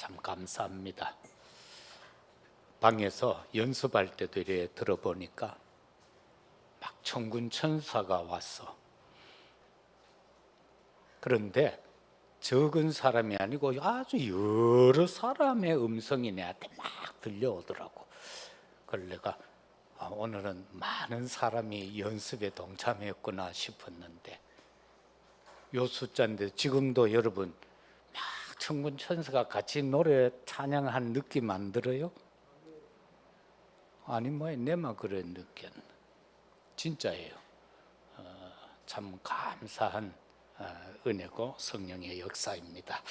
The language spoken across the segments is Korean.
참 감사합니다. 방에서 연습할 때도 이래 들어보니까 막 천군 천사가 왔어. 그런데 적은 사람이 아니고 아주 여러 사람의 음성이 내한테 막 들려오더라고. 그걸 내가 오늘은 많은 사람이 연습에 동참했구나 싶었는데, 요 숫자인데 지금도 여러분 막 천군 천사가 같이 노래 찬양한 느낌 안 들어요? 아니 내만 그래 느꼈나? 진짜예요. 참 감사한 은혜고 성령의 역사입니다.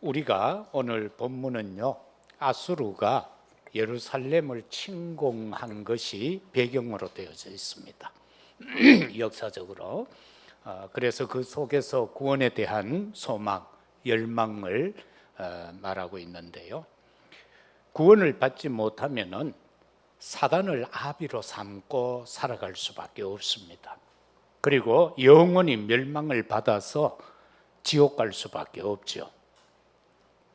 우리가 오늘 본문은요, 아수르가 예루살렘을 침공한 것이 배경으로 되어져 있습니다. 역사적으로. 그래서 그 속에서 구원에 대한 소망, 열망을 말하고 있는데요. 구원을 받지 못하면은 사단을 아비로 삼고 살아갈 수밖에 없습니다. 그리고 영원히 멸망을 받아서 지옥 갈 수밖에 없죠.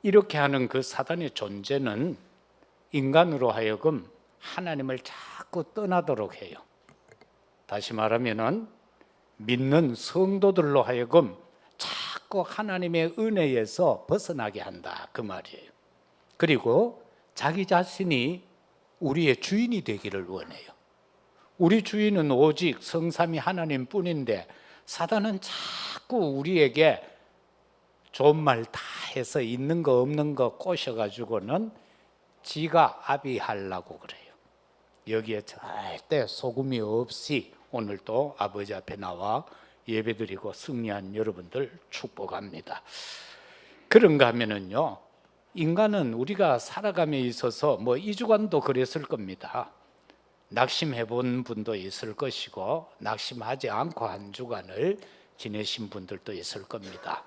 이렇게 하는 그 사단의 존재는 인간으로 하여금 하나님을 자꾸 떠나도록 해요. 다시 말하면은 믿는 성도들로 하여금 자꾸 하나님의 은혜에서 벗어나게 한다, 그 말이에요. 그리고 자기 자신이 우리의 주인이 되기를 원해요. 우리 주인은 오직 성삼위 하나님 뿐인데, 사단은 자꾸 우리에게 좋은 말 다 해서 있는 거 없는 거 꼬셔가지고는 지가 아비하려고 그래요. 여기에 절대 소금이 없이 오늘도 아버지 앞에 나와 예배드리고 승리한 여러분들 축복합니다. 그런가 하면은요, 인간은 우리가 살아감에 있어서 2주간도 그랬을 겁니다. 낙심해 본 분도 있을 것이고, 낙심하지 않고 한 주간을 지내신 분들도 있을 겁니다.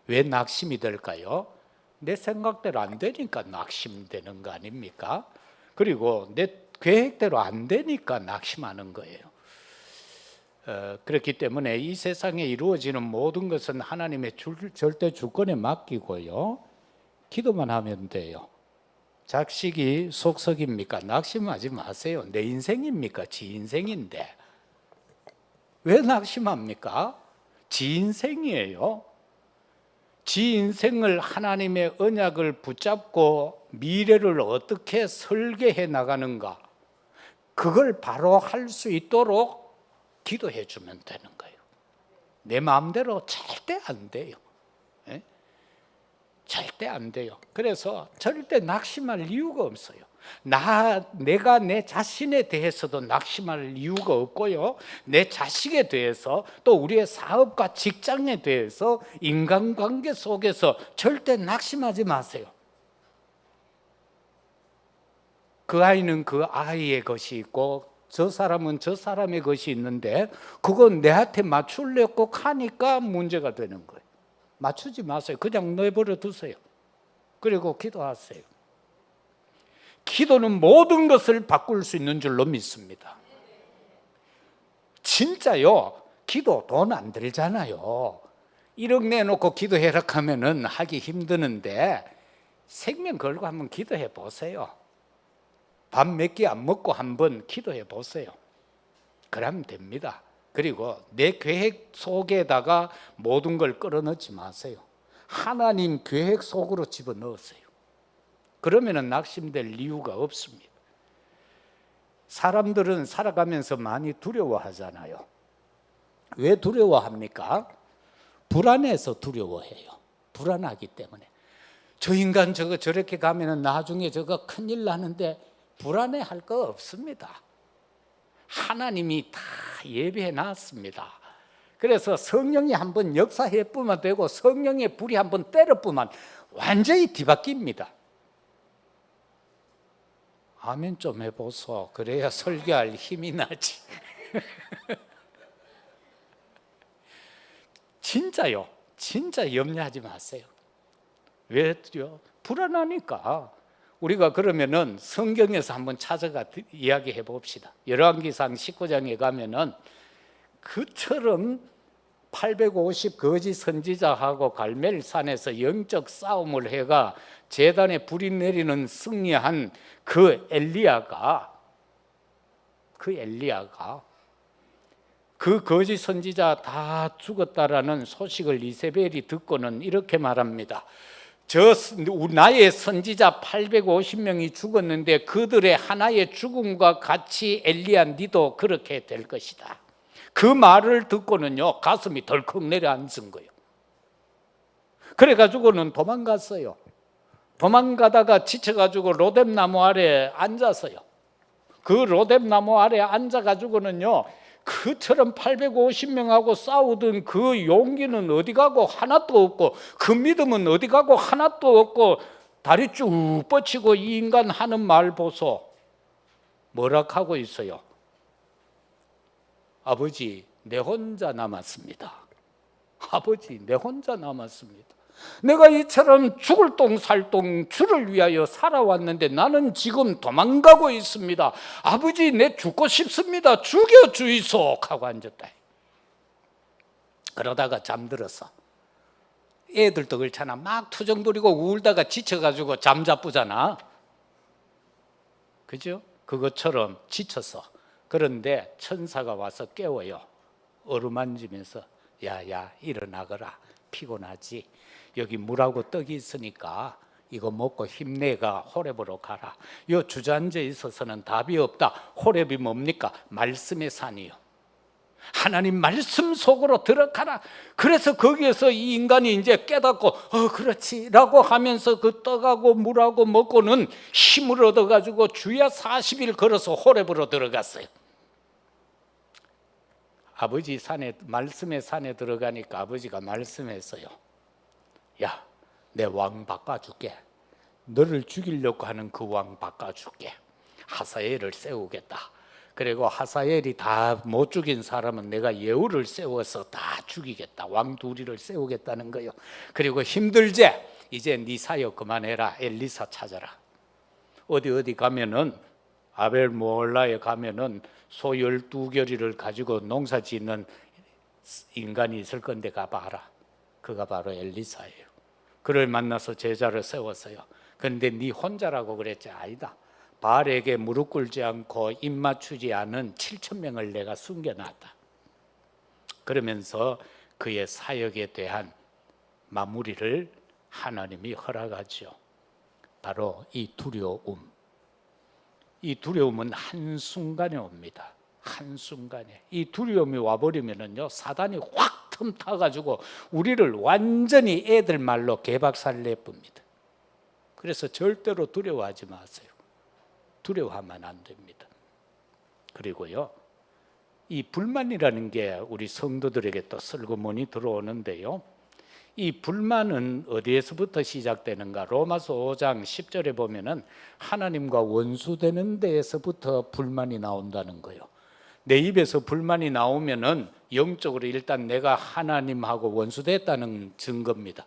왜 낙심이 될까요? 내 생각대로 안 되니까 낙심되는 거 아닙니까? 그리고 내 계획대로 안 되니까 낙심하는 거예요. 그렇기 때문에 이 세상에 이루어지는 모든 것은 하나님의 절대 주권에 맡기고요, 기도만 하면 돼요. 작식이 속석입니까? 낙심하지 마세요. 내 인생입니까? 지 인생인데 왜 낙심합니까? 지 인생이에요. 지 인생을 하나님의 언약을 붙잡고 미래를 어떻게 설계해 나가는가, 그걸 바로 할 수 있도록 기도해 주면 되는 거예요. 내 마음대로 절대 안 돼요. 절대 안 돼요. 그래서 절대 낙심할 이유가 없어요. 내가 내 자신에 대해서도 낙심할 이유가 없고요, 내 자식에 대해서, 또 우리의 사업과 직장에 대해서, 인간관계 속에서 절대 낙심하지 마세요. 그 아이는 그 아이의 것이 있고, 저 사람은 저 사람의 것이 있는데, 그건 내한테 맞추려고 하니까 문제가 되는 거예요. 맞추지 마세요. 그냥 내버려 두세요. 그리고 기도하세요. 기도는 모든 것을 바꿀 수 있는 줄로 믿습니다. 진짜요. 기도 돈 안 들잖아요. 1억 내놓고 기도해라 하면은 하기 힘드는데, 생명 걸고 한번 기도해 보세요. 밥 몇 끼 안 먹고 한번 기도해 보세요. 그러면 됩니다. 그리고 내 계획 속에다가 모든 걸 끌어넣지 마세요. 하나님 계획 속으로 집어넣으세요. 그러면 낙심될 이유가 없습니다. 사람들은 살아가면서 많이 두려워하잖아요. 왜 두려워합니까? 불안해서 두려워해요. 불안하기 때문에. 저 인간 저렇게 가면 나중에 저거 큰일 나는데 불안해할 거 없습니다. 하나님이 다 예비해 놨습니다. 그래서 성령이 한번 역사해 뿌면 되고, 성령의 불이 한번 때려 뿌면 완전히 뒤바뀝니다. 아멘 좀 해보소. 그래야 설교할 힘이 나지. 진짜요. 진짜 염려하지 마세요. 왜요? 불안하니까. 우리가 그러면은 성경에서 한번 찾아가 이야기해 봅시다. 열왕기상 19장에 가면은 그처럼 850 거짓 선지자하고 갈멜산에서 영적 싸움을 해가 제단에 불이 내리는 승리한 그 엘리야가 그 거짓 선지자 다 죽었다라는 소식을 이세벨이 듣고는 이렇게 말합니다. 나의 선지자 850명이 죽었는데 그들의 하나의 죽음과 같이 엘리야 니도 그렇게 될 것이다. 그 말을 듣고는요 가슴이 덜컥 내려앉은 거예요. 그래가지고는 도망갔어요. 도망가다가 지쳐가지고 로뎀나무 아래 앉았어요. 그 로뎀나무 아래 앉아가지고는요 그처럼 850명하고 싸우던 그 용기는 어디 가고 하나도 없고 그 믿음은 어디 가고 하나도 없고 다리 쭉 뻗치고 이 인간 하는 말 보소. 뭐라 하고 있어요? 아버지, 내 혼자 남았습니다. 아버지, 내 혼자 남았습니다. 내가 이처럼 죽을 똥살똥 주를 위하여 살아왔는데 나는 지금 도망가고 있습니다. 아버지, 내 죽고 싶습니다. 죽여 주이소 하고 앉았다. 그러다가 잠들었어. 애들도 그렇잖아. 막 투정 부리고 울다가 지쳐가지고 잠자쁘잖아. 그죠? 그것처럼 지쳤어. 그런데 천사가 와서 깨워요. 어루만지면서 야야 일어나거라. 피곤하지? 여기 물하고 떡이 있으니까 이거 먹고 힘내가 호렙으로 가라. 요 주저앉아 있어서는 답이 없다. 호렙이 뭡니까? 말씀의 산이요. 하나님 말씀 속으로 들어가라. 그래서 거기에서 이 인간이 이제 깨닫고 그렇지 라고 하면서 그 떡하고 물하고 먹고는 힘을 얻어가지고 주야 40일 걸어서 호렙으로 들어갔어요. 아버지 산에, 말씀의 산에 들어가니까 아버지가 말씀했어요. 야, 내 왕 바꿔줄게. 너를 죽이려고 하는 그 왕 바꿔줄게. 하사엘을 세우겠다. 그리고 하사엘이 다 못 죽인 사람은 내가 예후를 세워서 다 죽이겠다. 왕 둘이를 세우겠다는 거예요. 그리고 힘들지? 이제 네 사역 그만해라. 엘리사 찾아라. 어디 가면은 아벨 모홀라에 가면은 소 12겨리를 가지고 농사 짓는 인간이 있을 건데 가봐라. 그가 바로 엘리사예요. 그를 만나서 제자를 세웠어요. 그런데 네 혼자라고 그랬지? 아니다. 바알에게 무릎 꿇지 않고 입 맞추지 않은 7,000명을 내가 숨겨놨다. 그러면서 그의 사역에 대한 마무리를 하나님이 허락하죠. 바로 이 두려움. 이 두려움은 한순간에 옵니다. 한순간에. 이 두려움이 와버리면은요, 사단이 확 틈타가지고 우리를 완전히 애들 말로 개박살 내쁩니다. 그래서 절대로 두려워하지 마세요. 두려워하면 안 됩니다. 그리고요, 이 불만이라는 게 우리 성도들에게 또 슬그머니 들어오는데요, 이 불만은 어디에서부터 시작되는가? 로마서 5장 10절에 보면은 하나님과 원수되는 데에서부터 불만이 나온다는 거예요. 내 입에서 불만이 나오면은 영적으로 일단 내가 하나님하고 원수됐다는 증거입니다.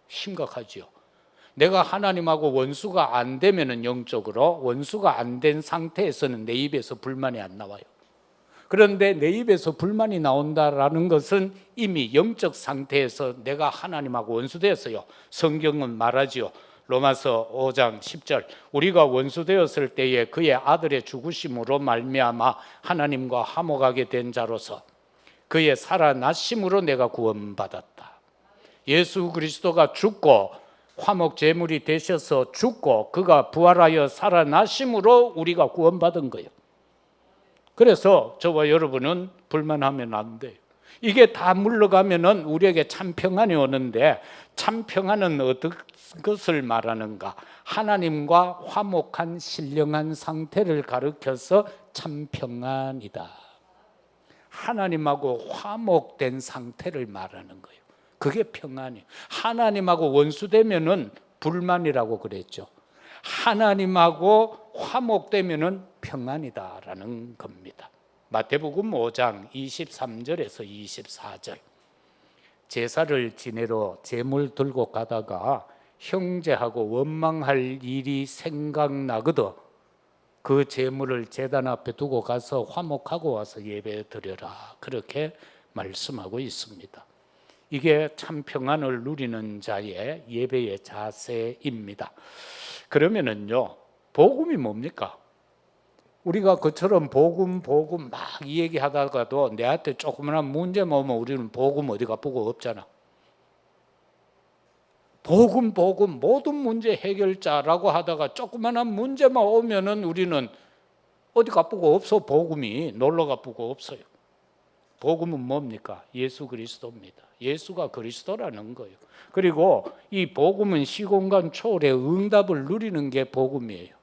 심각하지요. 내가 하나님하고 원수가 안 되면은 영적으로 원수가 안 된 상태에서는 내 입에서 불만이 안 나와요. 그런데 내 입에서 불만이 나온다라는 것은 이미 영적 상태에서 내가 하나님하고 원수되었어요. 성경은 말하지요. 로마서 5장 10절 우리가 원수되었을 때에 그의 아들의 죽으심으로 말미암아 하나님과 화목하게 된 자로서 그의 살아나심으로 내가 구원받았다. 예수 그리스도가 죽고 화목 제물이 되셔서 죽고 그가 부활하여 살아나심으로 우리가 구원받은 거예요. 그래서 저와 여러분은 불만하면 안 돼요. 이게 다 물러가면은 우리에게 참 평안이 오는데, 참 평안은 어떤 것을 말하는가? 하나님과 화목한 신령한 상태를 가리켜서 참 평안이다. 하나님하고 화목된 상태를 말하는 거예요. 그게 평안이에요. 하나님하고 원수되면은 불만이라고 그랬죠. 하나님하고 화목되면은 평안이다라는 겁니다. 마태복음 5장 23절에서 24절 제사를 지내러 제물 들고 가다가 형제하고 원망할 일이 생각나거든 그 제물을 제단 앞에 두고 가서 화목하고 와서 예배 드려라. 그렇게 말씀하고 있습니다. 이게 참 평안을 누리는 자의 예배의 자세입니다. 그러면은요, 복음이 뭡니까? 우리가 그처럼 복음 막 이 얘기하다가도 내한테 조그마한 문제만 오면 우리는 복음 어디가 보고 없잖아. 복음 모든 문제 해결자라고 하다가 조그마한 문제만 오면은 우리는 어디 가쁘고 없어. 복음이 놀러 가쁘고 없어요. 복음은 뭡니까? 예수 그리스도입니다. 예수가 그리스도라는 거예요. 그리고 이 복음은 시공간 초월의 응답을 누리는 게 복음이에요.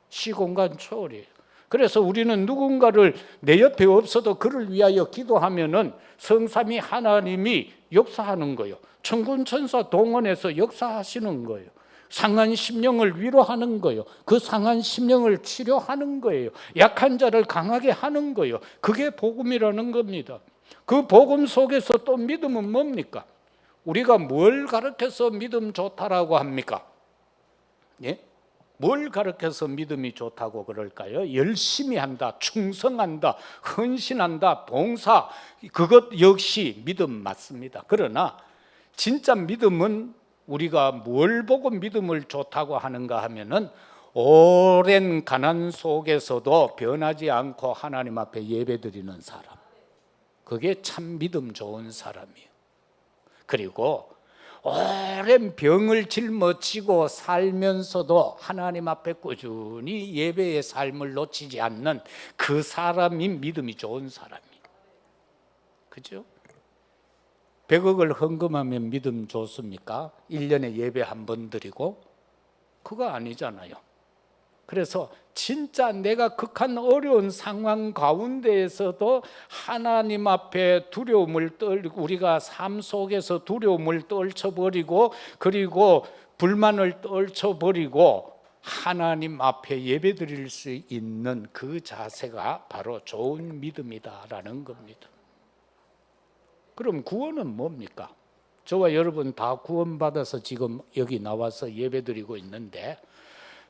시공간 초월이에요. 그래서 우리는 누군가를 내 옆에 없어도 그를 위하여 기도하면은 성삼위 하나님이 역사하는 거예요. 천군천사 동원해서 역사하시는 거예요. 상한 심령을 위로하는 거예요. 그 상한 심령을 치료하는 거예요. 약한 자를 강하게 하는 거예요. 그게 복음이라는 겁니다. 그 복음 속에서 또 믿음은 뭡니까? 우리가 뭘 가르쳐서 믿음 좋다라고 합니까? 예? 뭘 가르쳐서 믿음이 좋다고 그럴까요? 열심히 한다, 충성한다, 헌신한다, 봉사, 그것 역시 믿음 맞습니다. 그러나 진짜 믿음은 우리가 뭘 보고 믿음을 좋다고 하는가 하면은 오랜 가난 속에서도 변하지 않고 하나님 앞에 예배드리는 사람, 그게 참 믿음 좋은 사람이에요. 그리고 오랜 병을 짊어지고 살면서도 하나님 앞에 꾸준히 예배의 삶을 놓치지 않는 그 사람이 믿음이 좋은 사람이에요. 그죠? 100억을 헌금하면 믿음 좋습니까? 1년에 예배 한 번 드리고? 그거 아니잖아요. 그래서 진짜 내가 극한 어려운 상황 가운데에서도 하나님 앞에 두려움을 떨고 우리가 삶 속에서 두려움을 떨쳐버리고 그리고 불만을 떨쳐버리고 하나님 앞에 예배드릴 수 있는 그 자세가 바로 좋은 믿음이다라는 겁니다. 그럼 구원은 뭡니까? 저와 여러분 다 구원받아서 지금 여기 나와서 예배드리고 있는데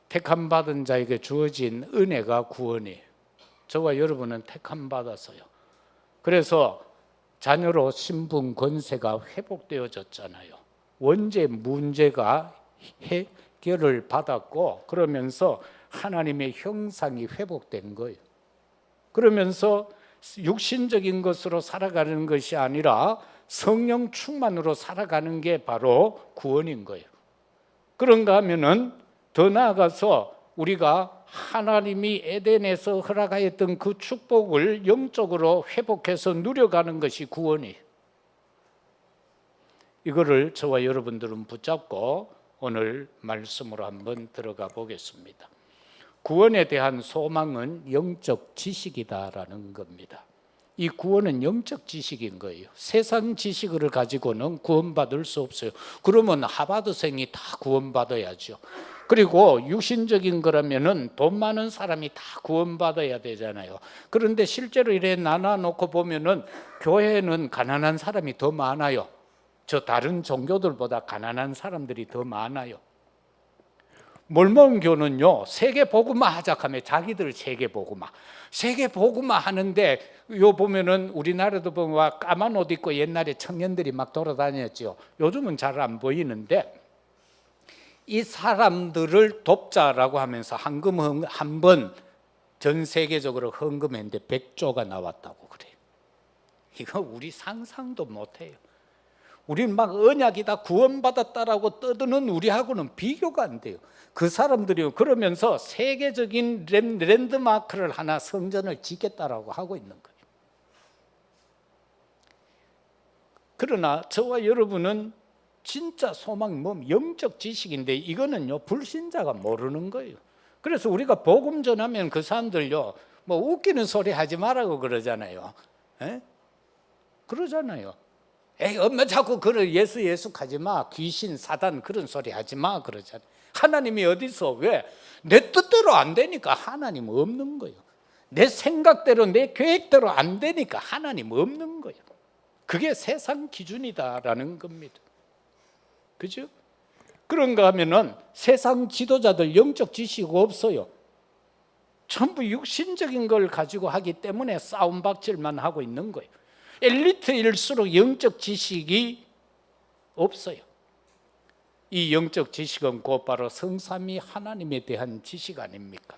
택함 받은 자에게 주어진 은혜가 구원이에요. 저와 여러분은 택함 받았어요. 그래서 자녀로 신분 권세가 회복되어졌잖아요. 원죄 문제가 해결을 받았고 그러면서 하나님의 형상이 회복된 거예요. 그러면서 육신적인 것으로 살아가는 것이 아니라 성령 충만으로 살아가는 게 바로 구원인 거예요. 그런가 하면은 더 나아가서 우리가 하나님이 에덴에서 허락하였던 그 축복을 영적으로 회복해서 누려가는 것이 구원이에요. 이거를 저와 여러분들은 붙잡고 오늘 말씀으로 한번 들어가 보겠습니다. 구원에 대한 소망은 영적 지식이다라는 겁니다. 이 구원은 영적 지식인 거예요. 세상 지식을 가지고는 구원받을 수 없어요. 그러면 하버드생이 다 구원받아야죠. 그리고 육신적인 거라면은 돈 많은 사람이 다 구원받아야 되잖아요. 그런데 실제로 이래 나눠놓고 보면은 교회는 가난한 사람이 더 많아요. 저 다른 종교들보다 가난한 사람들이 더 많아요. 몰몬교는요 세계 복음화 하자 하면 자기들 세계 복음화 하는데 요 보면은 우리나라도 보면 까만 옷 입고 옛날에 청년들이 막 돌아다녔죠. 요즘은 잘 안 보이는데 이 사람들을 돕자라고 하면서 헌금 한 번 전 세계적으로 헌금했는데 100조가 나왔다고 그래요. 이거 우리 상상도 못해요. 우리는 막 언약이다 구원받았다라고 떠드는 우리하고는 비교가 안 돼요. 그 사람들이 그러면서 세계적인 랜드마크를 하나 성전을 짓겠다라고 하고 있는 거예요. 그러나 저와 여러분은 진짜 소망이 영적 지식인데 이거는요 불신자가 모르는 거예요. 그래서 우리가 복음 전하면 그 사람들요 뭐 웃기는 소리 하지 말라고 그러잖아요. 에? 그러잖아요. 에이 엄마 자꾸 그런 예수 하지 마, 귀신 사단 그런 소리 하지 마 그러잖아요. 하나님이 어디서 왜? 내 뜻대로 안 되니까 하나님 없는 거예요. 내 생각대로 내 계획대로 안 되니까 하나님 없는 거예요. 그게 세상 기준이다라는 겁니다. 그죠? 그런가 하면은 세상 지도자들 영적 지식 없어요. 전부 육신적인 걸 가지고 하기 때문에 싸움박질만 하고 있는 거예요. 엘리트일수록 영적 지식이 없어요. 이 영적 지식은 곧바로 성삼위 하나님에 대한 지식 아닙니까?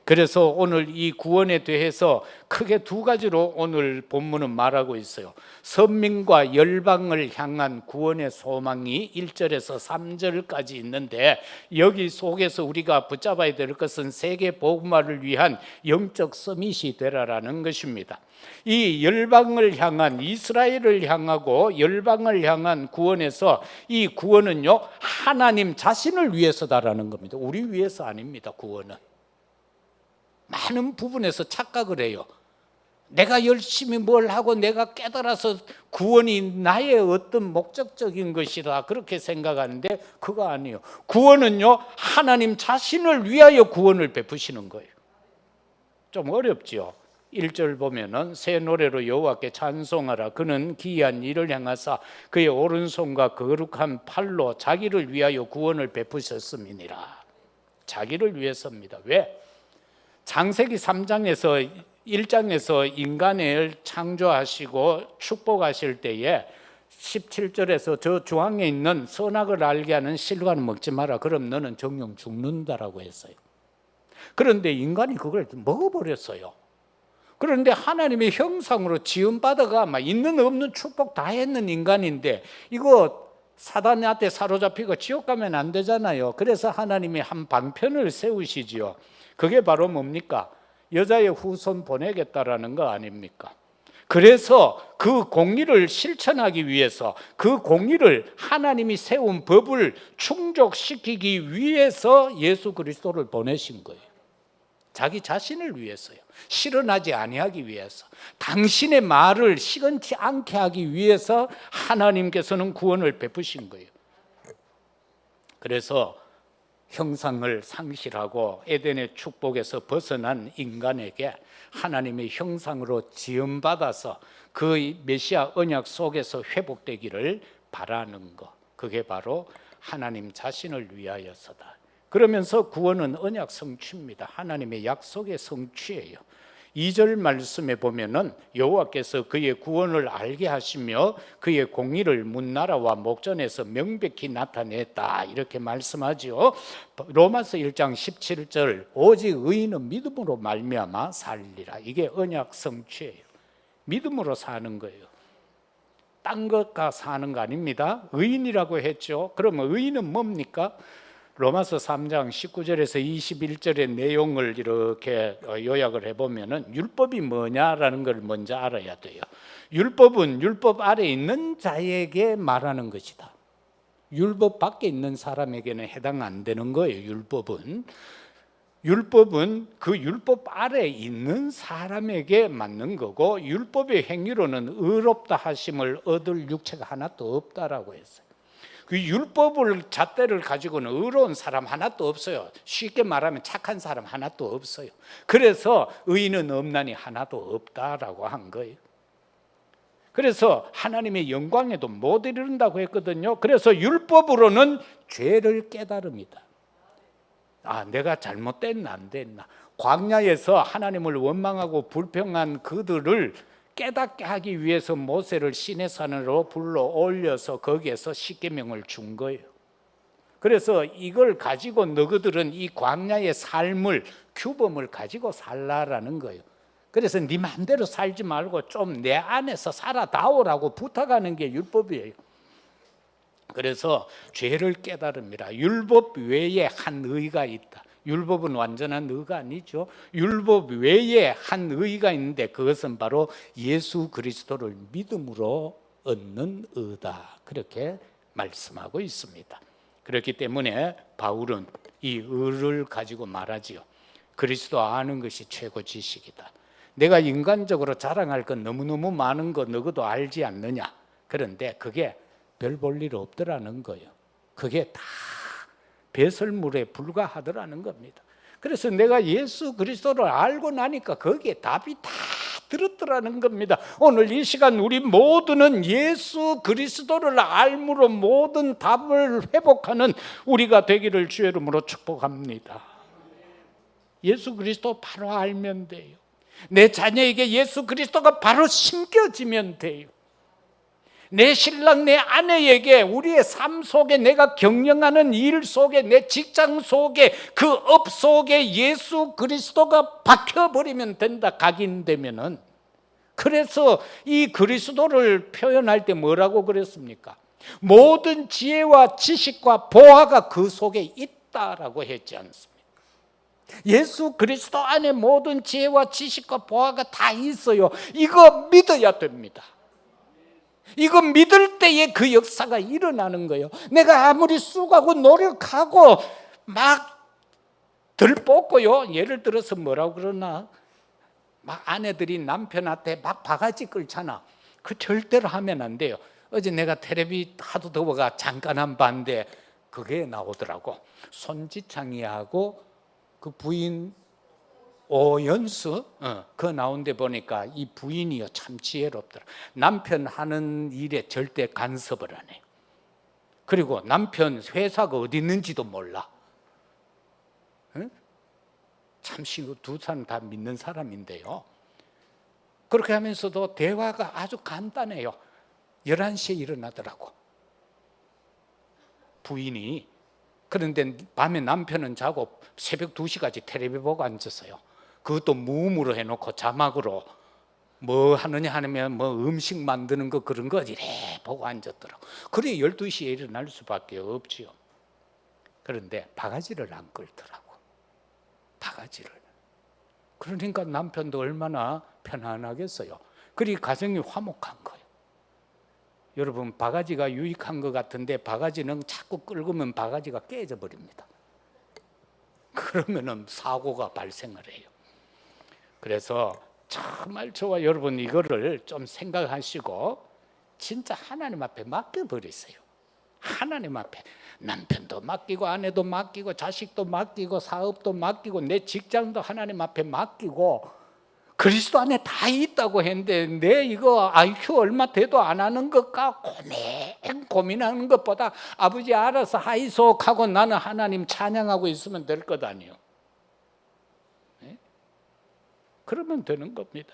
그래서 오늘 이 구원에 대해서 크게 두 가지로 오늘 본문은 말하고 있어요. 선민과 열방을 향한 구원의 소망이 1절에서 3절까지 있는데, 여기 속에서 우리가 붙잡아야 될 것은 세계 복음화를 위한 영적 서밋이 되라라는 것입니다. 이 열방을 향한, 이스라엘을 향하고 열방을 향한 구원에서, 이 구원은요 하나님 자신을 위해서다라는 겁니다. 우리 위해서 아닙니다. 구원은 많은 부분에서 착각을 해요. 내가 열심히 뭘 하고 내가 깨달아서 구원이 나의 어떤 목적적인 것이다, 그렇게 생각하는데 그거 아니에요. 구원은요 하나님 자신을 위하여 구원을 베푸시는 거예요. 좀 어렵죠. 1절 보면은 새 노래로 여호와께 찬송하라. 그는 기이한 일을 행하사 그의 오른손과 거룩한 팔로 자기를 위하여 구원을 베푸셨음이니라. 자기를 위해서입니다. 왜? 창세기 3장에서 1장에서 인간을 창조하시고 축복하실 때에 17절에서 저 중앙에 있는 선악을 알게 하는 실과는 먹지 마라. 그럼 너는 정령 죽는다라고 했어요. 그런데 인간이 그걸 먹어버렸어요. 그런데 하나님의 형상으로 지음받아가 막 있는 없는 축복 다 했는 인간인데, 이거 사단한테 사로잡히고 지옥 가면 안 되잖아요. 그래서 하나님이 한 방편을 세우시지요. 그게 바로 뭡니까? 여자의 후손 보내겠다라는 거 아닙니까? 그래서 그 공의를 실천하기 위해서, 그 공의를 하나님이 세운 법을 충족시키기 위해서 예수 그리스도를 보내신 거예요. 자기 자신을 위해서요. 실현하지 아니하기 위해서, 당신의 말을 시건치 않게 하기 위해서 하나님께서는 구원을 베푸신 거예요. 그래서 형상을 상실하고 에덴의 축복에서 벗어난 인간에게 하나님의 형상으로 지음받아서 그 메시아 언약 속에서 회복되기를 바라는 것, 그게 바로 하나님 자신을 위하여서다. 그러면서 구원은 언약 성취입니다. 하나님의 약속의 성취예요. 2절 말씀에 보면은 여호와께서 그의 구원을 알게 하시며 그의 공의를 문나라와 목전에서 명백히 나타냈다, 이렇게 말씀하죠. 로마서 1장 17절 오직 의인은 믿음으로 말미암아 살리라. 이게 언약 성취예요. 믿음으로 사는 거예요. 딴 것과 사는 거 아닙니다. 의인이라고 했죠. 그러면 의인은 뭡니까? 로마서 3장 19절에서 21절의 내용을 이렇게 요약을 해보면은 율법이 뭐냐라는 걸 먼저 알아야 돼요. 율법은 율법 아래 있는 자에게 말하는 것이다. 율법 밖에 있는 사람에게는 해당 안 되는 거예요. 율법은 그 율법 아래 있는 사람에게 맞는 거고, 율법의 행위로는 의롭다 하심을 얻을 육체가 하나도 없다라고 했어요. 그 율법을 잣대를 가지고는 의로운 사람 하나도 없어요. 쉽게 말하면 착한 사람 하나도 없어요. 그래서 의인은 없나니 하나도 없다라고 한 거예요. 그래서 하나님의 영광에도 못 이른다고 했거든요. 그래서 율법으로는 죄를 깨달습니다. 아, 내가 잘못됐나 안 됐나. 광야에서 하나님을 원망하고 불평한 그들을 깨닫게 하기 위해서 모세를 시내산으로 불러 올려서 거기에서 십계명을 준 거예요. 그래서 이걸 가지고 너희들은 이 광야의 삶을, 규범을 가지고 살라라는 거예요. 그래서 네 마음대로 살지 말고 좀 내 안에서 살아다오라고 부탁하는 게 율법이에요. 그래서 죄를 깨달음이라. 율법 외에 한 의가 있다. 율법은 완전한 의가 아니죠. 율법 외에 한 의가 있는데 그것은 바로 예수 그리스도를 믿음으로 얻는 의다, 그렇게 말씀하고 있습니다. 그렇기 때문에 바울은 이 의를 가지고 말하지요. 그리스도 아는 것이 최고 지식이다. 내가 인간적으로 자랑할 건 너무너무 많은 거 너희도 알지 않느냐. 그런데 그게 별 볼 일 없더라는 거예요. 그게 다 배설물에 불과하더라는 겁니다. 그래서 내가 예수 그리스도를 알고 나니까 거기에 답이 다 들었더라는 겁니다. 오늘 이 시간 우리 모두는 예수 그리스도를 알므로 모든 답을 회복하는 우리가 되기를 주의 이름으로 축복합니다. 예수 그리스도 바로 알면 돼요. 내 자녀에게 예수 그리스도가 바로 심겨지면 돼요. 내 신랑, 내 아내에게 우리의 삶 속에 내가 경영하는 일 속에 내 직장 속에 그 업 속에 예수 그리스도가 박혀버리면 된다. 각인되면은. 그래서 이 그리스도를 표현할 때 뭐라고 그랬습니까? 모든 지혜와 지식과 보화가 그 속에 있다라고 했지 않습니까? 예수 그리스도 안에 모든 지혜와 지식과 보화가 다 있어요. 이거 믿어야 됩니다. 이거 믿을 때에 그 역사가 일어나는 거예요. 내가 아무리 쑥하고 노력하고 막 들뽑고요. 예를 들어서 뭐라고 그러나, 막 아내들이 남편한테 막 바가지 끌잖아. 그 절대로 하면 안 돼요. 어제 내가 텔레비 하도 더워가 잠깐 한 봤는데 그게 나오더라고. 손지창이하고 그 부인 오연수 그거 나온 데 보니까 이 부인이요 참 지혜롭더라. 남편 하는 일에 절대 간섭을 안 해요. 그리고 남편 회사가 어디 있는지도 몰라. 참 두 사람 다 믿는 사람인데요. 그렇게 하면서도 대화가 아주 간단해요. 11시에 일어나더라고 부인이. 그런데 밤에 남편은 자고 새벽 2시까지 텔레비 보고 앉았어요. 그것도 무음으로 해놓고 자막으로 뭐 하느냐 하면 뭐 음식 만드는 거 그런 거 이래 보고 앉았더라고. 그래 12시에 일어날 수밖에 없지요. 그런데 바가지를 안 끌더라고. 바가지를. 그러니까 남편도 얼마나 편안하겠어요. 그리 가정이 화목한 거예요. 여러분 바가지가 유익한 것 같은데 바가지는 자꾸 끌고면 바가지가 깨져 버립니다. 그러면은 사고가 발생을 해요. 그래서 정말 저와 여러분 이거를 좀 생각하시고 진짜 하나님 앞에 맡겨버리세요. 하나님 앞에 남편도 맡기고 아내도 맡기고 자식도 맡기고 사업도 맡기고 내 직장도 하나님 앞에 맡기고 그리스도 안에 다 있다고 했는데 내 이거 IQ 얼마 돼도 안 하는 것과 고민하는 것보다 아버지 알아서 하이속 하고 나는 하나님 찬양하고 있으면 될 것 아니에요. 네? 그러면 되는 겁니다.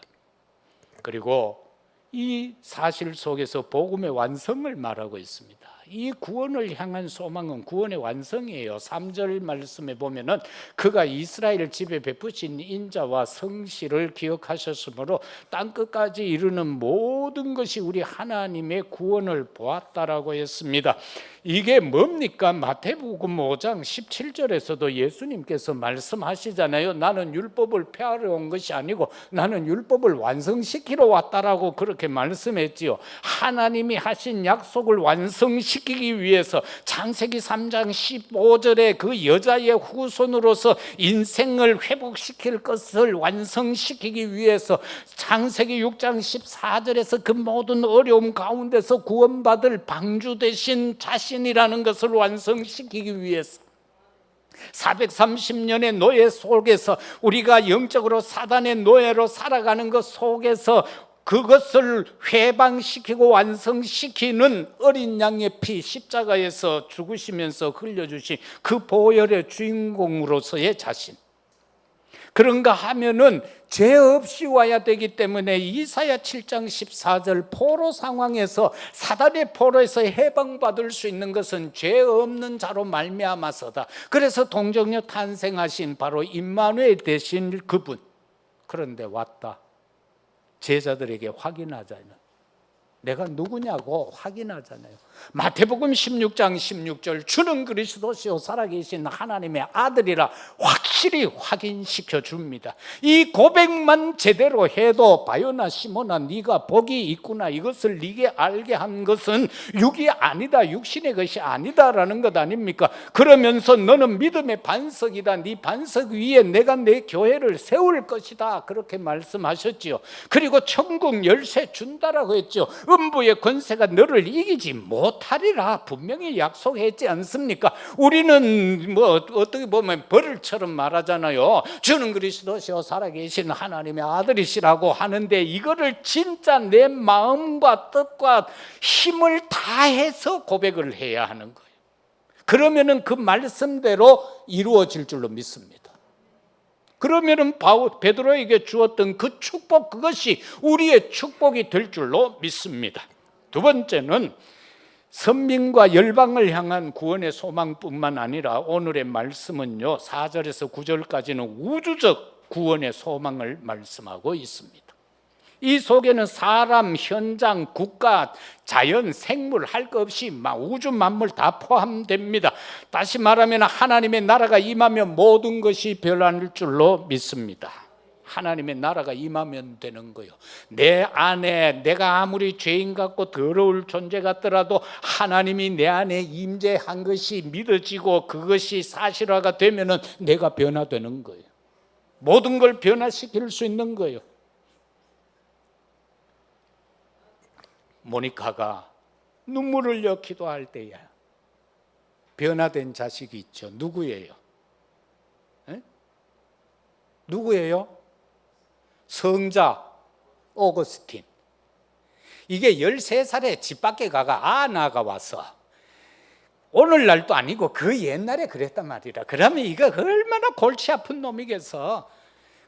그리고 이 사실 속에서 복음의 완성을 말하고 있습니다. 이 구원을 향한 소망은 구원의 완성이에요. 3절 말씀에 보면은 그가 이스라엘 집에 베푸신 인자와 성실을 기억하셨으므로 땅끝까지 이르는 모든 것이 우리 하나님의 구원을 보았다라고 했습니다. 이게 뭡니까? 마태복음 5장 17절에서도 예수님께서 말씀하시잖아요. 나는 율법을 폐하러 온 것이 아니고 나는 율법을 완성시키러 왔다라고 그렇게 말씀했지요. 하나님이 하신 약속을 완성시키기 위해서 창세기 3장 15절에 그 여자의 후손으로서 인생을 회복시킬 것을 완성시키기 위해서 창세기 6장 14절에서 그 모든 어려움 가운데서 구원받을 방주 되신 자신이라는 것을 완성시키기 위해서 430년의 노예 속에서 우리가 영적으로 사단의 노예로 살아가는 것 속에서 그것을 회방시키고 완성시키는 어린 양의 피 십자가에서 죽으시면서 흘려주신 그 보혈의 주인공으로서의 자신, 그런가 하면은 죄 없이 와야 되기 때문에 이사야 7장 14절 포로 상황에서 사단의 포로에서 해방받을 수 있는 것은 죄 없는 자로 말미암아서다. 그래서 동정녀 탄생하신 바로 임마누엘 되신 그분. 그런데 왔다. 제자들에게 확인하자는, 내가 누구냐고 확인하잖아요. 마태복음 16장 16절 주는 그리스도시요 살아계신 하나님의 아들이라 확실히 확인시켜 줍니다. 이 고백만 제대로 해도 바요나 시몬아 네가 복이 있구나, 이것을 네게 알게 한 것은 육이 아니다, 육신의 것이 아니다라는 것 아닙니까? 그러면서 너는 믿음의 반석이다, 네 반석 위에 내가 내 교회를 세울 것이다, 그렇게 말씀하셨지요. 그리고 천국 열쇠 준다라고 했죠. 음부의 권세가 너를 이기지 못하리라 분명히 약속했지 않습니까? 우리는 뭐 어떻게 보면 벌처럼 말하잖아요. 주는 그리스도시요 살아계신 하나님의 아들이시라고 하는데 이거를 진짜 내 마음과 뜻과 힘을 다해서 고백을 해야 하는 거예요. 그러면은 그 말씀대로 이루어질 줄로 믿습니다. 그러면은 베드로에게 주었던 그 축복, 그것이 우리의 축복이 될 줄로 믿습니다. 두 번째는 선민과 열방을 향한 구원의 소망뿐만 아니라 오늘의 말씀은요, 4절에서 9절까지는 우주적 구원의 소망을 말씀하고 있습니다. 이 속에는 사람, 현장, 국가, 자연, 생물 할 것 없이 우주 만물 다 포함됩니다. 다시 말하면 하나님의 나라가 임하면 모든 것이 변할 줄로 믿습니다. 하나님의 나라가 임하면 되는 거예요. 내 안에 내가 아무리 죄인 같고 더러울 존재 같더라도 하나님이 내 안에 임재한 것이 믿어지고 그것이 사실화가 되면은 내가 변화되는 거예요. 모든 걸 변화시킬 수 있는 거예요. 모니카가 눈물을 흘려 기도할 때에 변화된 자식이 있죠. 누구예요? 에? 누구예요? 성자 오거스틴. 이게 13살에 집 밖에 나가 와서, 오늘날도 아니고 그 옛날에 그랬단 말이라. 그러면 이거 얼마나 골치 아픈 놈이겠어.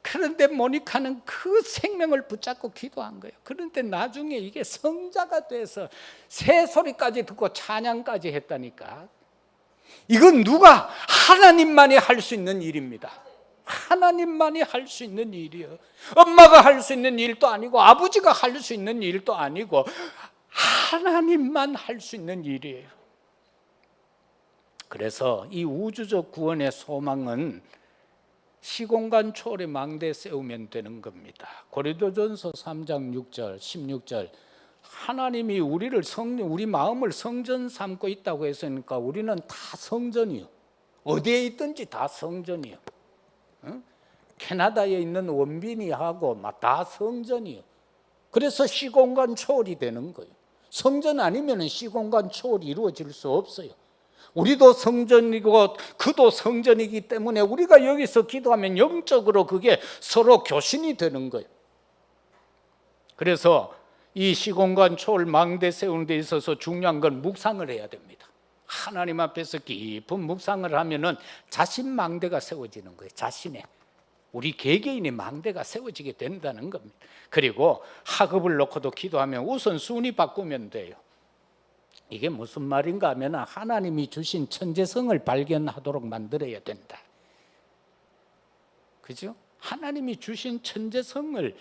그런데 모니카는 그 생명을 붙잡고 기도한 거예요. 그런데 나중에 이게 성자가 돼서 새소리까지 듣고 찬양까지 했다니까. 이건 누가? 하나님만이 할 수 있는 일입니다. 하나님만이 할 수 있는 일이에요. 엄마가 할 수 있는 일도 아니고 아버지가 할 수 있는 일도 아니고 하나님만 할 수 있는 일이에요. 그래서 이 우주적 구원의 소망은 시공간 초월의 망대에 세우면 되는 겁니다. 고린도전서 3장 6절 16절, 하나님이 우리 마음을 성전 삼고 있다고 했으니까 우리는 다 성전이요. 어디에 있든지 다 성전이요. 캐나다에 있는 원빈이하고 다 성전이요. 그래서 시공간 초월이 되는 거예요. 성전 아니면 시공간 초월이 이루어질 수 없어요. 우리도 성전이고 그도 성전이기 때문에 우리가 여기서 기도하면 영적으로 그게 서로 교신이 되는 거예요. 그래서 이 시공간 초월 망대 세우는 데 있어서 중요한 건 묵상을 해야 됩니다. 하나님 앞에서 깊은 묵상을 하면은 자신 망대가 세워지는 거예요. 자신의, 우리 개개인의 망대가 세워지게 된다는 겁니다. 그리고 학업을 놓고도 기도하면 우선순위 바꾸면 돼요. 이게 무슨 말인가 하면 하나님이 주신 천재성을 발견하도록 만들어야 된다. 그죠? 하나님이 주신 천재성을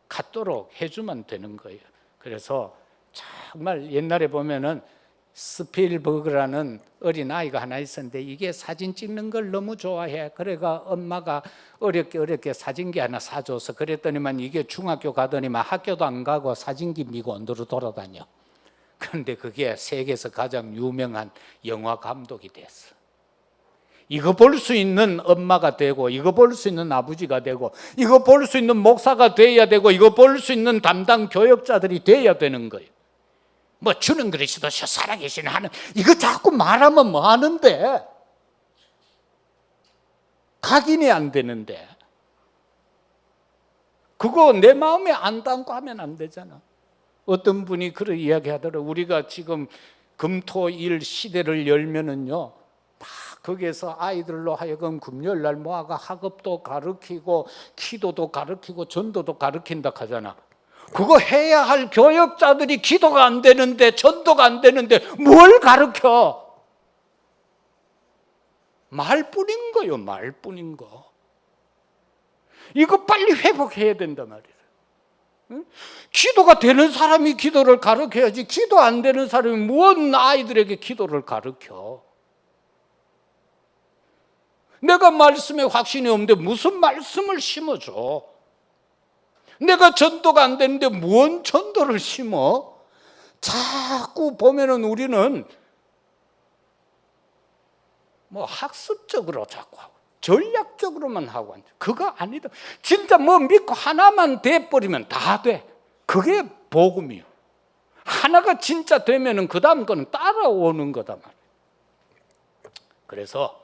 갖도록 해주면 되는 거예요. 그래서 정말 옛날에 보면은 스필버그라는 어린아이가 하나 있었는데 이게 사진 찍는 걸 너무 좋아해. 그래가 엄마가 어렵게 사진기 하나 사줘서, 그랬더니만 이게 중학교 가더니만 학교도 안 가고 사진기 미고 언더로 돌아다녀. 그런데 그게 세계에서 가장 유명한 영화 감독이 됐어. 이거 볼 수 있는 엄마가 되고, 이거 볼 수 있는 아버지가 되고, 이거 볼 수 있는 목사가 돼야 되고, 이거 볼 수 있는 담당 교역자들이 돼야 되는 거예요. 뭐 주는 그리스도시요 살아계신 하나님, 이거 자꾸 말하면 뭐 하는데, 각인이 안 되는데, 그거 내 마음에 안 담고 하면 안 되잖아. 어떤 분이 그런 이야기 하더라고요. 우리가 지금 금토일 시대를 열면은요, 막 거기에서 아이들로 하여금 금요일 날 모아가 학업도 가르치고 기도도 가르치고 전도도 가르친다 하잖아. 그거 해야 할 교역자들이 기도가 안 되는데 전도가 안 되는데 뭘 가르쳐? 말뿐인 거요, 말뿐인 거. 이거 빨리 회복해야 된단 말이에요. 응? 기도가 되는 사람이 기도를 가르쳐야지, 기도 안 되는 사람이 뭔 아이들에게 기도를 가르쳐? 내가 말씀에 확신이 없는데 무슨 말씀을 심어줘? 내가 전도가 안 되는데 뭔 전도를 심어? 자꾸 보면은 우리는 뭐 학습적으로 자꾸 하고 전략적으로만 하고 앉아. 그거 아니다. 진짜 뭐 믿고 하나만 돼버리면 다 돼. 그게 복음이요. 하나가 진짜 되면은 그 다음 거는 따라오는 거다 말이야. 그래서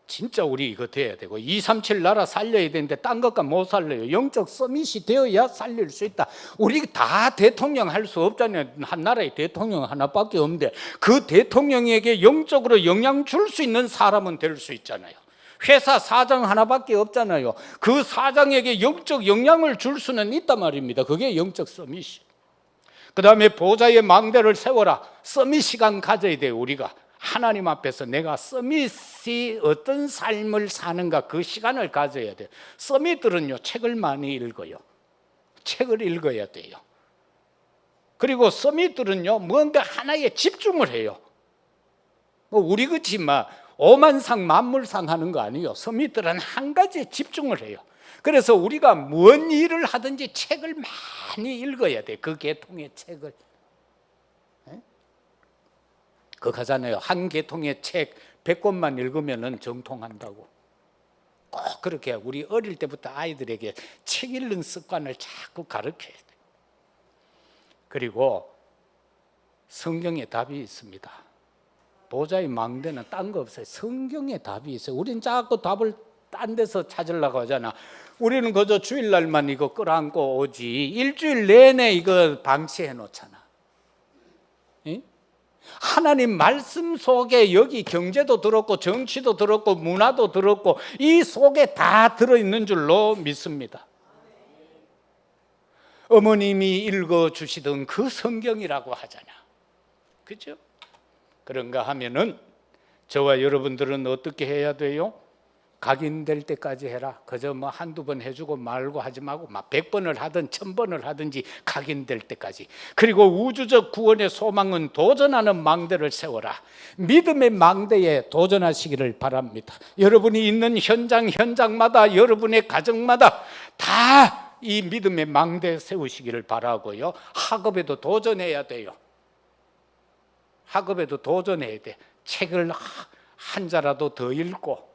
진짜 우리 이거 돼야 되고, 237 나라 살려야 되는데 딴 것과 못 살려요. 영적 서밋이 되어야 살릴 수 있다. 우리 다 대통령 할 수 없잖아요. 한 나라에 대통령 하나밖에 없는데 그 대통령에게 영적으로 영향 줄 수 있는 사람은 될 수 있잖아요. 회사 사장 하나밖에 없잖아요. 그 사장에게 영적 영향을 줄 수는 있단 말입니다. 그게 영적 서밋이. 그 다음에 보좌의 망대를 세워라. 서밋 시간 가져야 돼요. 우리가 하나님 앞에서 내가 서밋이 어떤 삶을 사는가 그 시간을 가져야 돼요. 서밋들은요 책을 많이 읽어요. 책을 읽어야 돼요. 그리고 서밋들은요 뭔가 하나에 집중을 해요. 뭐 우리 같이 막 오만상 만물상 하는 거 아니에요. 서밋들은 한 가지에 집중을 해요. 그래서 우리가 뭔 일을 하든지 책을 많이 읽어야 돼. 그 계통의 책을. 그거 하잖아요. 한 계통의 책 100권만 읽으면 정통한다고. 꼭 그렇게 우리 어릴 때부터 아이들에게 책 읽는 습관을 자꾸 가르쳐야 돼. 그리고 성경에 답이 있습니다. 보좌의 망대는 딴 거 없어요. 성경에 답이 있어요. 우린 자꾸 답을 딴 데서 찾으려고 하잖아. 우리는 그저 주일날만 이거 끌어안고 오지 일주일 내내 이거 방치해 놓잖아. 하나님 말씀 속에 여기 경제도 들었고 정치도 들었고 문화도 들었고 이 속에 다 들어있는 줄로 믿습니다. 어머님이 읽어주시던 그 성경이라고 하잖아. 그죠? 그런가 하면은 저와 여러분들은 어떻게 해야 돼요? 각인될 때까지 해라. 그저 뭐 한두 번 해주고 말고 하지 말고 막 100번을 하든 1000번을 하든지 각인될 때까지. 그리고 우주적 구원의 소망은 도전하는 망대를 세워라. 믿음의 망대에 도전하시기를 바랍니다. 여러분이 있는 현장마다 여러분의 가정마다 다 이 믿음의 망대 세우시기를 바라고요. 학업에도 도전해야 돼요. 학업에도 도전해야 돼. 책을 한 자라도 더 읽고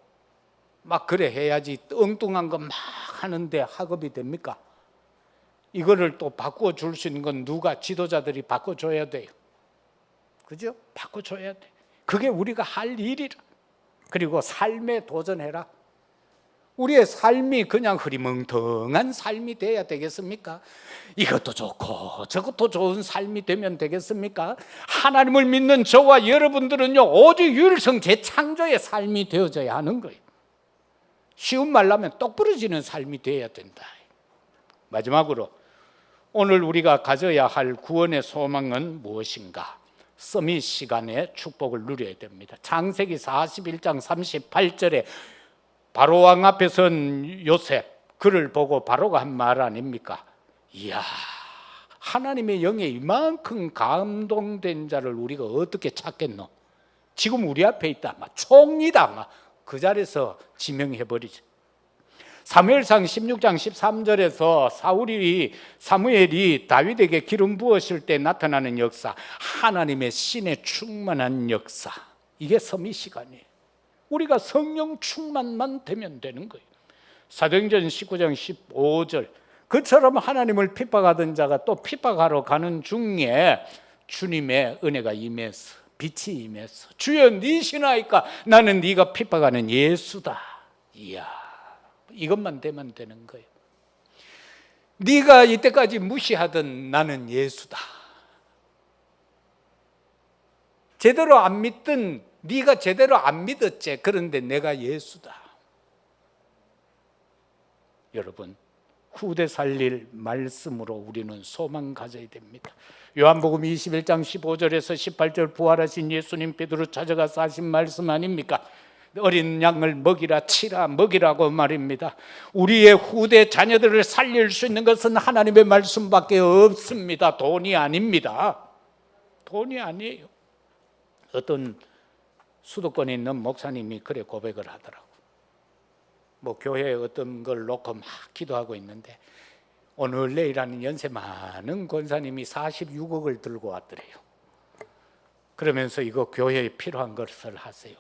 막 그래 해야지. 엉뚱한 거 막 하는데 학업이 됩니까? 이거를 또 바꿔줄 수 있는 건 누가? 지도자들이 바꿔줘야 돼요. 그죠? 바꿔줘야 돼. 그게 우리가 할 일이라. 그리고 삶에 도전해라. 우리의 삶이 그냥 흐리멍텅한 삶이 돼야 되겠습니까? 이것도 좋고 저것도 좋은 삶이 되면 되겠습니까? 하나님을 믿는 저와 여러분들은요 오직 유일성 재창조의 삶이 되어져야 하는 거예요. 쉬운 말로 하면 똑 부러지는 삶이 되어야 된다. 마지막으로 오늘 우리가 가져야 할 구원의 소망은 무엇인가? 서밋 시간에 축복을 누려야 됩니다. 창세기 41장 38절에 바로왕 앞에 선 요셉, 그를 보고 바로가 한 말 아닙니까? 이야, 하나님의 영에 이만큼 감동된 자를 우리가 어떻게 찾겠노? 지금 우리 앞에 있다, 막 총리다, 막 그 자리에서 지명해버리죠. 사무엘상 16장 13절에서 사무엘이 다윗에게 기름 부으실 때 나타나는 역사, 하나님의 신에 충만한 역사, 이게 서밋 시간이에요. 우리가 성령 충만만 되면 되는 거예요. 사도행전 19장 15절, 그처럼 하나님을 핍박하던 자가 또 핍박하러 가는 중에 주님의 은혜가 임해서, 빛이 임해서, 주여 니시나이까 나는 네가 핍박하는 예수다. 이야, 이것만 되면 되는 거예요. 네가 이때까지 무시하던 나는 예수다. 제대로 안 믿던 네가 제대로 안 믿었지. 그런데 내가 예수다. 여러분, 후대 살릴 말씀으로 우리는 소망 가져야 됩니다. 요한복음 21장 15절에서 18절 부활하신 예수님 베드로 찾아가서 하신 말씀 아닙니까? 어린 양을 먹이라 치라 먹이라고 말입니다. 우리의 후대 자녀들을 살릴 수 있는 것은 하나님의 말씀밖에 없습니다. 돈이 아닙니다. 돈이 아니에요. 어떤 수도권에 있는 목사님이 그래 고백을 하더라고. 뭐 교회에 어떤 걸 놓고 막 기도하고 있는데 오늘 내일하는 연세 많은 권사님이 46억을 들고 왔더래요. 그러면서 이거 교회에 필요한 것을 하세요.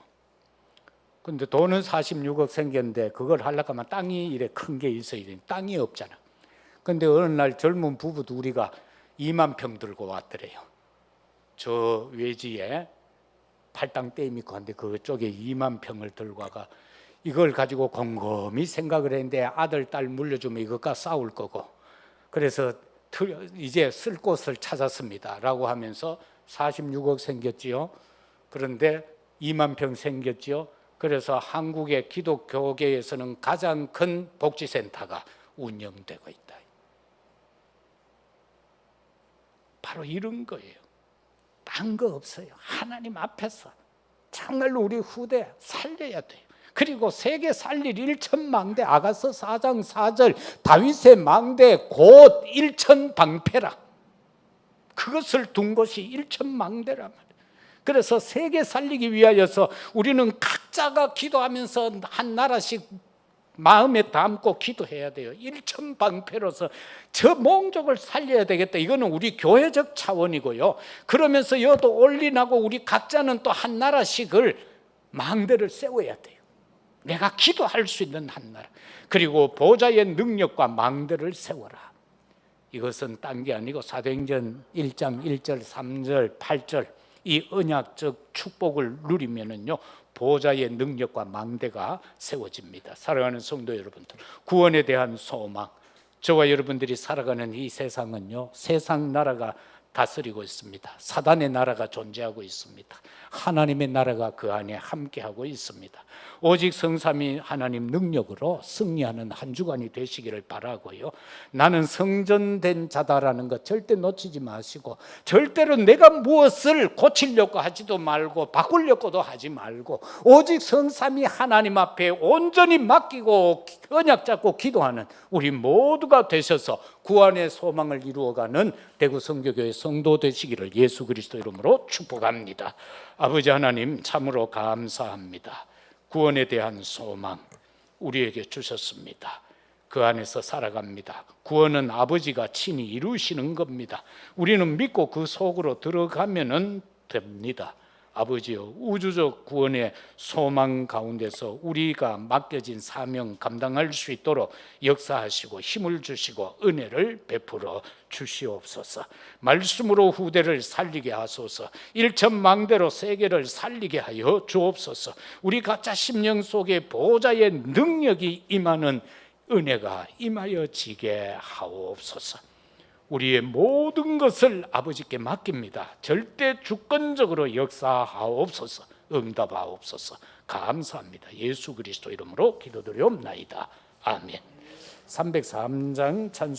근데 돈은 46억 생겼는데 그걸 하려고 하면 땅이 이래 큰 게 있어야 돼. 땅이 없잖아. 근데 어느 날 젊은 부부 둘이가 2만 평 들고 왔더래요. 저 외지에 팔당 댐이 있고 한데 그쪽에 2만 평을 들고 와가 이걸 가지고 곰곰이 생각을 했는데 아들 딸 물려주면 이것과 싸울 거고, 그래서 이제 쓸 곳을 찾았습니다 라고 하면서 46억 생겼지요. 그런데 2만 평 생겼지요. 그래서 한국의 기독교계에서는 가장 큰 복지센터가 운영되고 있다. 바로 이런 거예요. 딴 거 없어요. 하나님 앞에서 정말로 우리 후대 살려야 돼요. 그리고 세계 살릴 일천망대, 아가서 4장 4절 다윗의 망대 곧 일천방패라. 그것을 둔 것이 일천망대란 말이에요. 그래서 세계 살리기 위하여서 우리는 각자가 기도하면서 한 나라씩 마음에 담고 기도해야 돼요. 일천방패로서 저 몽족을 살려야 되겠다. 이거는 우리 교회적 차원이고요. 그러면서 여도 올린하고 우리 각자는 또 한 나라씩을 망대를 세워야 돼요. 내가 기도할 수 있는 한 나라. 그리고 보좌의 능력과 망대를 세워라. 이것은 딴 게 아니고 사도행전 1장 1절 3절 8절 이 언약적 축복을 누리면은요 보좌의 능력과 망대가 세워집니다. 사랑하는 성도 여러분들, 구원에 대한 소망. 저와 여러분들이 살아가는 이 세상은요 세상 나라가 다스리고 있습니다. 사단의 나라가 존재하고 있습니다. 하나님의 나라가 그 안에 함께하고 있습니다. 오직 성삼위 하나님 능력으로 승리하는 한 주간이 되시기를 바라고요. 나는 성전된 자다라는 것 절대 놓치지 마시고, 절대로 내가 무엇을 고치려고 하지도 말고 바꾸려고도 하지 말고 오직 성삼위 하나님 앞에 온전히 맡기고 언약 잡고 기도하는 우리 모두가 되셔서 구원의 소망을 이루어가는 대구 성교교회 성도 되시기를 예수 그리스도 이름으로 축복합니다. 아버지 하나님 참으로 감사합니다. 구원에 대한 소망 우리에게 주셨습니다. 그 안에서 살아갑니다. 구원은 아버지가 친히 이루시는 겁니다. 우리는 믿고 그 속으로 들어가면 됩니다. 아버지여, 우주적 구원의 소망 가운데서 우리가 맡겨진 사명 감당할 수 있도록 역사하시고 힘을 주시고 은혜를 베풀어 주시옵소서. 말씀으로 후대를 살리게 하소서. 일천망대로 세계를 살리게 하여 주옵소서. 우리 각자 심령 속에 보호자의 능력이 임하는 은혜가 임하여 지게 하옵소서. 우리의 모든 것을 아버지께 맡깁니다. 절대 주권적으로 역사하옵소서. 응답하옵소서. 감사합니다. 예수 그리스도 이름으로 기도드리옵나이다. 아멘. 303장 찬송